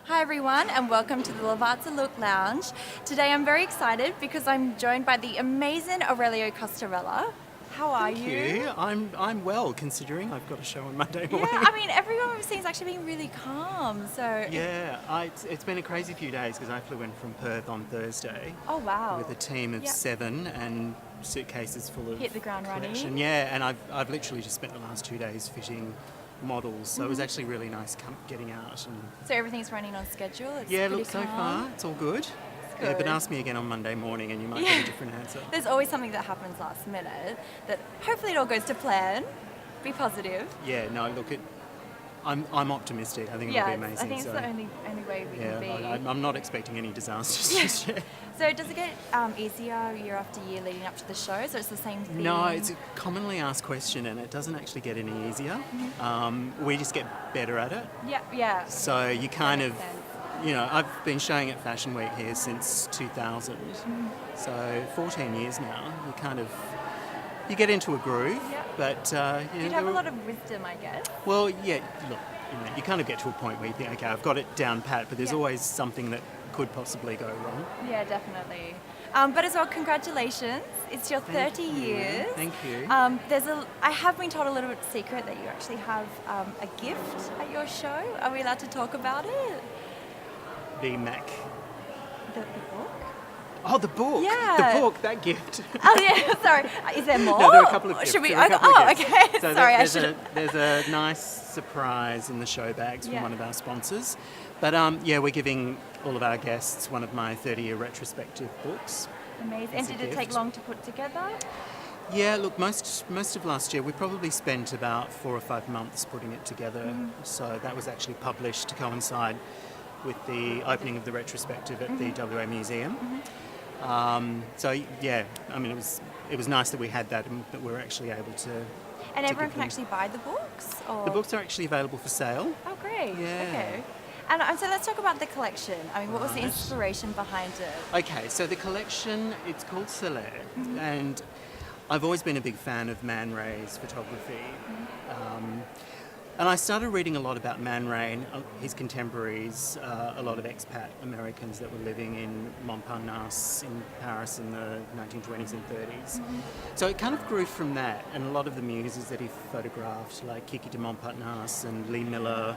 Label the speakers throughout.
Speaker 1: Hi everyone and welcome to the Lavazza Look Lounge. Today I'm very excited because I'm joined by the amazing Aurelio Costarella. How are
Speaker 2: Thank you. I'm well, considering I've got a show on Monday morning.
Speaker 1: Yeah, I mean everyone we've seen is actually being really calm, so...
Speaker 2: Yeah, it's been a crazy few days because I flew in from Perth on Thursday.
Speaker 1: Oh wow.
Speaker 2: With a team of 7 and suitcases full of
Speaker 1: hit the ground
Speaker 2: collection.
Speaker 1: running.
Speaker 2: Yeah, and I've literally just spent the last 2 days fitting models, so it was actually really nice getting out. And
Speaker 1: So everything's running on schedule? It's
Speaker 2: yeah,
Speaker 1: pretty
Speaker 2: look, so
Speaker 1: calm.
Speaker 2: far it's all good.
Speaker 1: Good.
Speaker 2: Yeah, but ask me again on Monday morning and you might get a different answer.
Speaker 1: There's always something that happens last minute that hopefully it all goes to plan. Be positive.
Speaker 2: Yeah, no, look, I'm optimistic. I think it'll be amazing.
Speaker 1: I think it's the only way we can be.
Speaker 2: I'm not expecting any disasters just yet.
Speaker 1: So does it get easier year after year leading up to the show? So it's the same thing?
Speaker 2: No, it's a commonly asked question and it doesn't actually get any easier. We just get better at it.
Speaker 1: Yeah.
Speaker 2: So you kind of, I've been showing at Fashion Week here since 2000. So 14 years now. You get into a groove. But
Speaker 1: you'd have a lot of wisdom, I guess.
Speaker 2: Well, yeah, look, you kind of get to a point where you think, okay, I've got it down pat, but there's always something that could possibly go wrong.
Speaker 1: Yeah, definitely. But as well, congratulations. It's your 30 years.
Speaker 2: Thank you.
Speaker 1: I have been told a little bit secret that you actually have a gift at your show. Are we allowed to talk about it?
Speaker 2: The Mac.
Speaker 1: The book?
Speaker 2: Oh, the book.
Speaker 1: Yeah.
Speaker 2: The book, that gift.
Speaker 1: Oh, yeah, sorry. Is there more?
Speaker 2: No, there are a couple of gifts.
Speaker 1: Should we?
Speaker 2: There are a couple of gifts.
Speaker 1: Okay.
Speaker 2: So
Speaker 1: sorry,
Speaker 2: there's a nice surprise in the show bags from one of our sponsors. But we're giving all of our guests one of my 30-year retrospective books.
Speaker 1: Amazing. And did it take long to put together?
Speaker 2: Yeah, look, most of last year we probably spent about 4 or 5 months putting it together. So that was actually published to coincide with the opening of the retrospective at the WA Museum. So yeah, I mean it was nice that we had that and that we were actually able to.
Speaker 1: And everyone can actually buy the books? Or?
Speaker 2: The books are actually available for sale.
Speaker 1: Oh great.
Speaker 2: Yeah.
Speaker 1: Okay. And so let's talk about the collection. I mean, what was the inspiration behind it?
Speaker 2: Okay, so the collection, it's called Soler, and I've always been a big fan of Man Ray's photography. And I started reading a lot about Man Ray and his contemporaries, a lot of expat Americans that were living in Montparnasse in Paris in the 1920s and 30s. So it kind of grew from that, and a lot of the muses that he photographed, like Kiki de Montparnasse and Lee Miller,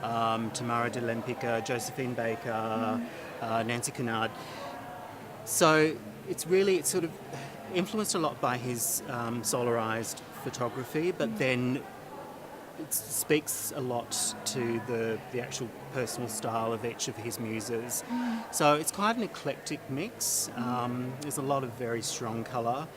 Speaker 2: Tamara de Lempicka, Josephine Baker, Nancy Cunard. So it's sort of influenced a lot by his solarized photography, but then it speaks a lot to the actual personal style of each of his muses. So it's quite an eclectic mix. There's a lot of very strong colour.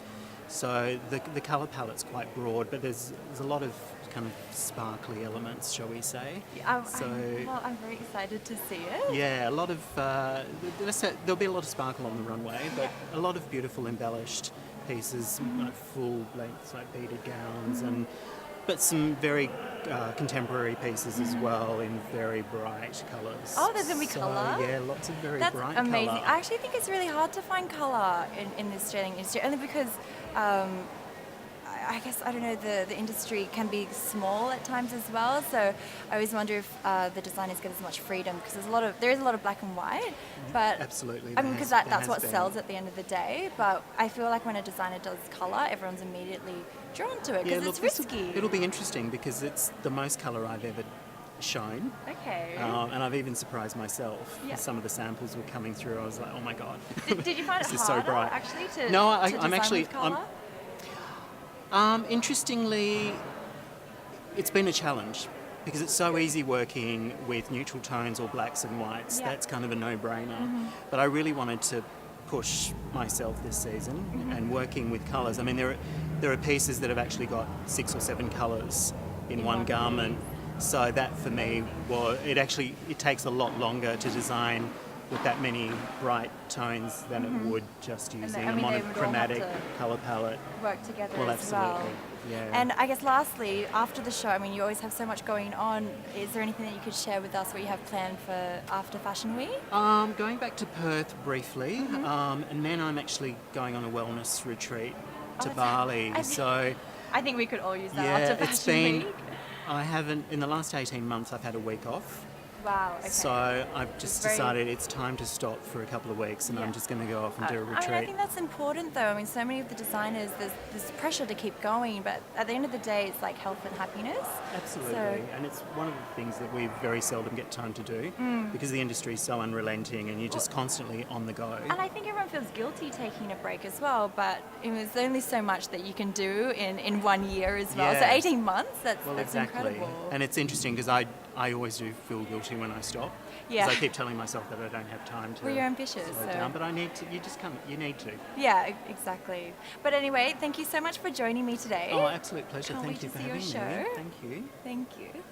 Speaker 2: So the colour palette's quite broad, but there's a lot of kind of sparkly elements, shall we say.
Speaker 1: I'm very excited to see it.
Speaker 2: Yeah, a lot of, there'll be a lot of sparkle on the runway, but a lot of beautiful embellished pieces, like full lengths, like beaded gowns, but some very contemporary pieces as well in very bright colours.
Speaker 1: Oh, there's going to be colour?
Speaker 2: Yeah, lots of very
Speaker 1: That's
Speaker 2: bright
Speaker 1: amazing.
Speaker 2: colour.
Speaker 1: I actually think it's really hard to find colour in the Australian industry, only because I guess, I don't know, the industry can be small at times as well, so I always wonder if the designers get as much freedom, because there is a lot of black and white, but
Speaker 2: absolutely.
Speaker 1: I mean, because that's what sells at the end of the day, but I feel like when a designer does colour, everyone's immediately drawn to it, because it's risky.
Speaker 2: It'll be interesting because it's the most colour I've ever shown.
Speaker 1: Okay.
Speaker 2: And I've even surprised myself. Some of the samples were coming through, I was like, oh my God.
Speaker 1: Did you find it
Speaker 2: this
Speaker 1: harder,
Speaker 2: is so bright.
Speaker 1: actually, to
Speaker 2: No,
Speaker 1: design
Speaker 2: I'm actually...
Speaker 1: with colour?
Speaker 2: Interestingly, it's been a challenge because it's so easy working with neutral tones or blacks and whites. That's kind of a no-brainer. But I really wanted to push myself this season and working with colours. I mean, there are pieces that have actually got 6 or 7 colours in one garment. So that for me, it takes a lot longer to design with that many bright tones than it would just using a monochromatic colour palette.
Speaker 1: Work together
Speaker 2: well,
Speaker 1: as well.
Speaker 2: Yeah.
Speaker 1: And I guess lastly, after the show, I mean, you always have so much going on. Is there anything that you could share with us what you have planned for after Fashion Week?
Speaker 2: Going back to Perth briefly, and then I'm actually going on a wellness retreat to Bali.
Speaker 1: I think we could all use that after Fashion Week.
Speaker 2: I haven't, in the last 18 months, I've had a week off.
Speaker 1: Wow. Okay.
Speaker 2: So I've just
Speaker 1: very-
Speaker 2: decided it's time to stop for a couple of weeks, and
Speaker 1: Yeah.
Speaker 2: I'm just going to go off and do a
Speaker 1: I mean,
Speaker 2: retreat.
Speaker 1: I think that's important though. I mean, so many of the designers, there's pressure to keep going, but at the end of the day, it's like health and happiness.
Speaker 2: Absolutely,
Speaker 1: So-
Speaker 2: and it's one of the things that we very seldom get time to do because the industry is so unrelenting and you're just constantly on the go.
Speaker 1: And I think everyone feels guilty taking a break as well, but there's only so much that you can do in 1 year as well. So
Speaker 2: Yeah.
Speaker 1: 18 months, that's
Speaker 2: Exactly.
Speaker 1: incredible.
Speaker 2: And it's interesting because I always do feel guilty when I stop.
Speaker 1: Yeah.
Speaker 2: Because I keep telling myself that I don't have time to
Speaker 1: Well, you're ambitious,
Speaker 2: slow
Speaker 1: so-
Speaker 2: down, but I need to. You need to.
Speaker 1: Yeah, exactly. But anyway, thank you so much for joining me today.
Speaker 2: Oh, absolute pleasure.
Speaker 1: Can't
Speaker 2: Thank
Speaker 1: wait
Speaker 2: you
Speaker 1: to
Speaker 2: for
Speaker 1: see your
Speaker 2: having me.
Speaker 1: show.
Speaker 2: Thank you.
Speaker 1: Thank you.